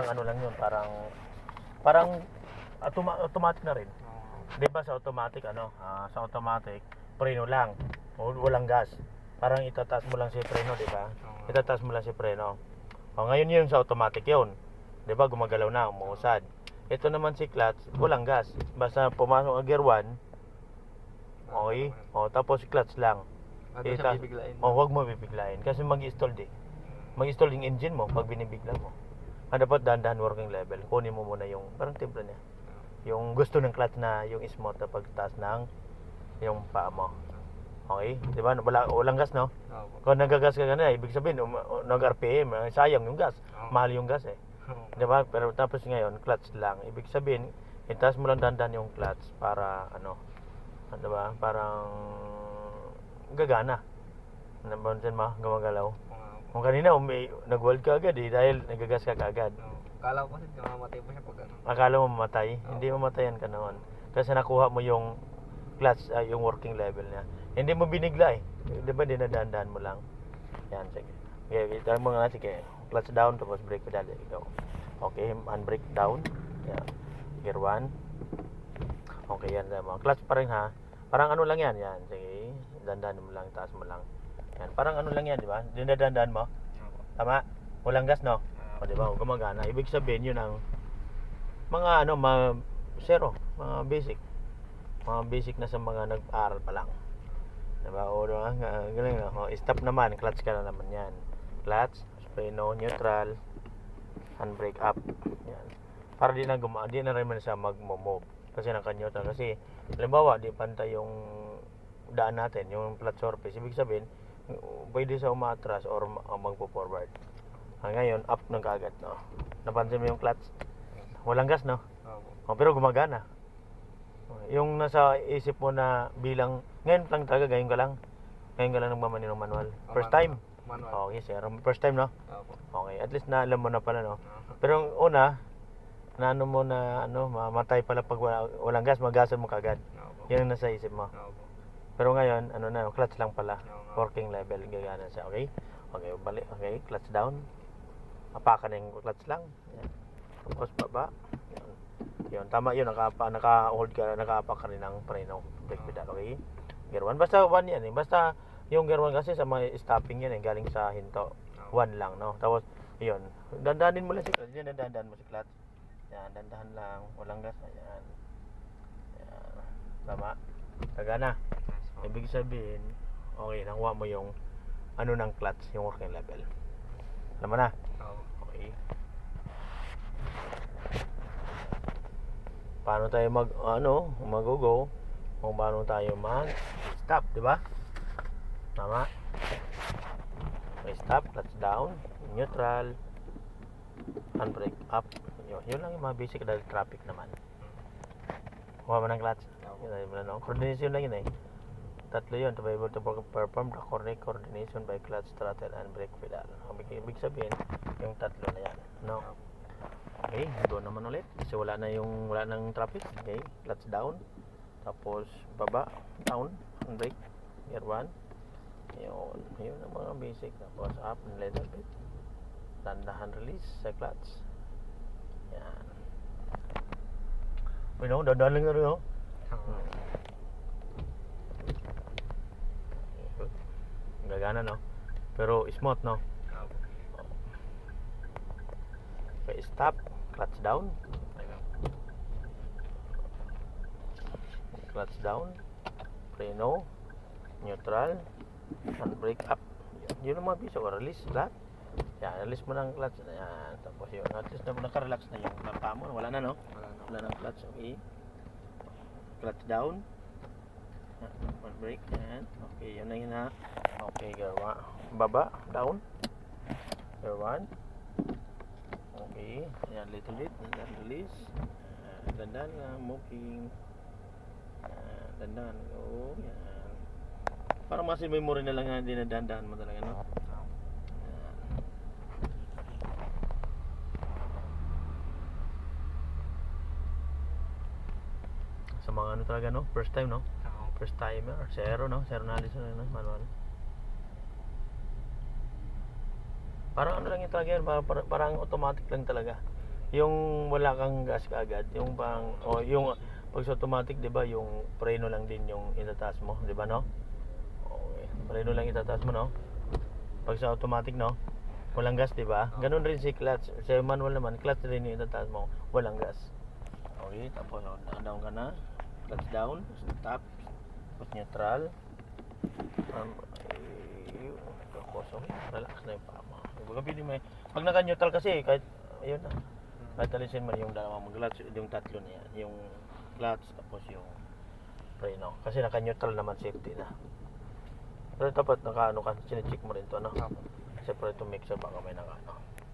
ano lang yun, parang automatic na rin. 'Di ba sa automatic sa automatic preno lang. Walang gas. Parang itataas mo lang si preno, 'di ba? Itataas mo lang si preno. Ngayon yun sa automatic yun. 'Di ba gumagalaw na, umuusad. Ito naman si clutch, walang gas. Basta pumasok ang gear 1, okay? Tapos clutch lang. Siya bibiglain. Wag mo bibiglain kasi mag-install mag-install yung engine mo pag binibigla mo. Dapat dahan-dahan working level. Kunin mo muna yung parang timpla niya. Yung gusto ng clutch na yung smooth na pagtaas ng yung paa mo. Okay? 'Di ba? Walang gas, no? Kung nagagas ka ganun, ibig sabihin nag-RPM, sayang yung gas. Mahal yung gas eh. 'Di ba? Pero tapos ngayon, clutch lang. Ibig sabihin, itaas mo lang dahan-dahan yung clutch para 'di ba? Parang gagana. Nabansin mo, gumagalaw. Kung kanina nag-weld ka agad dahil nagagas ka agad. Akala ko kasi mamatay pa siya pag Akala mo mamatay? Hindi mamatayan ka noon. Kasi nakuha mo yung clutch, yung working level niya. Hindi mo binigla eh. 'Di ba dinadaan-daan mo lang. Yan, sige. Okay, try mo nga, sige. Clutch down, tapos brake pedal. Go. Okay, handbrake down. Yan. Gear 1. Okay, yan. Clutch pa rin ha. Parang ano lang yan. Yan, sige. Dandan mo lang, taas mo lang. Yan, parang ano lang yan, di ba? Dinadaan mo. Tama? Walang gas, no? Di ba? Gumagana. Ibig sabihin, yun ang mga zero, mga basic. Mga basic na sa mga nag-aaral pa lang. Diba? Galing na. Stop naman, clutch ka na naman yan. Clutch, preno, neutral, handbrake up. Yan. Para di na rin man siya mag-move. Kasi naka-neutral. Kasi, halimbawa, di pantay yung daan natin, yung flat surface. Ibig sabihin, pwede siya umatras or magpo-forward. Ngayon, up ng kaagad, no? Napansin mo yung clutch? Walang gas, no? Pero gumagana. Yung nasa isip mo na bilang, ngayon lang talaga, ngayon ka lang nagmamani ng manual. First time? Manual. Okay, sir. First time, no? Okay, at least na alam mo na pala, no? Pero yung una, na mo na, mamatay pala pag walang gas, magasan mo kagad. Yan ang nasa isip mo. Pero ngayon, clutch lang pala. Working level, gagana siya, okay? Okay, balik, okay, clutch down. Apakan na yung clutch lang. Yan. Tapos baba. Yan. Yun, tama yun, naka-hold ka, naka-apak ka rin ng preno, brake pedal, okay? Gear 1, basta 1 yan eh. Basta yung gear 1 kasi sa mga stopping yan eh, galing sa hinto. 1 lang, no? Tapos, yun, dandanin mo lang si clutch. Yan, dandahan mo si clutch. Yan, dandahan lang, walang gas. Ayan. Yan. Tama. Gagana. Ibig sabihin, okay, nakuha mo yung ng clutch, yung working level. Alam mo na? Okay. Paano tayo mag-go? Kung paano tayo mag-stop, di ba? Tama. Okay, stop, clutch down, neutral, handbrake up. Yun lang yung mga basic dahil traffic naman. Kuha mo ng clutch. Coordination lang yun eh. Tatlo yun to be able to perform the correct coordination by clutch, throttle, and brake pedal. Ibig sabihin, yung tatlo na yan, no? Okay, doon naman ulit kasi wala nang traffic. Okay, clutch down, tapos baba, down, handbrake, gear 1. Yun ang mga basic. Tapos up and little bit, dandahan release sa clutch. Yan. Dandahan lang rin, no? Gagana, no? Pero smooth, no? Okay, stop, clutch down, preno, neutral, handbrake up. Yun ang mga piso. Release lahat. Yan, release mo ng clutch. Yan, tapos yun, at least naka-relax na yung paa mo. Wala na, no? Wala nang clutch. Okay, clutch down, handbrake. Yan, okay, yan na yun ha. Okay, gear 1, baba, down, gear 1. Okay, ayan, little bit, dandan release, dandan moving, dandan, yan. Parang mas memory na lang na dinadandaan mo talaga, no? Sa mga talaga, no? First time, no? First timer, zero, no? Zero knowledge, no? Manual. Parang lang yung talaga yan, parang automatic lang talaga. Yung wala kang gas kaagad, yung pang o yung pag sa automatic, 'di ba, yung preno lang din yung itataas mo, 'di ba, no? Okay. Preno lang itataas mo, no? Pag sa automatic, no? Walang gas, 'di ba? Ganun rin si clutch. Sa manual naman, clutch rin yung itataas mo, walang gas. Okay, tapos down ka na. Clutch down, stop, tapos neutral. Tapos okay, relax na yung paa mo. Pag naka-neutral kasi, kahit ayun na. Kahit alisin mo yung dalawang clutch, yung tatlo na yan, yung clutch tapos yung preno. Kasi naka-neutral naman, safety na. Pero dapat naka-ano ka, sinecheck mo rin to, ano? Opo. Separate to make sure baka may naka-ano.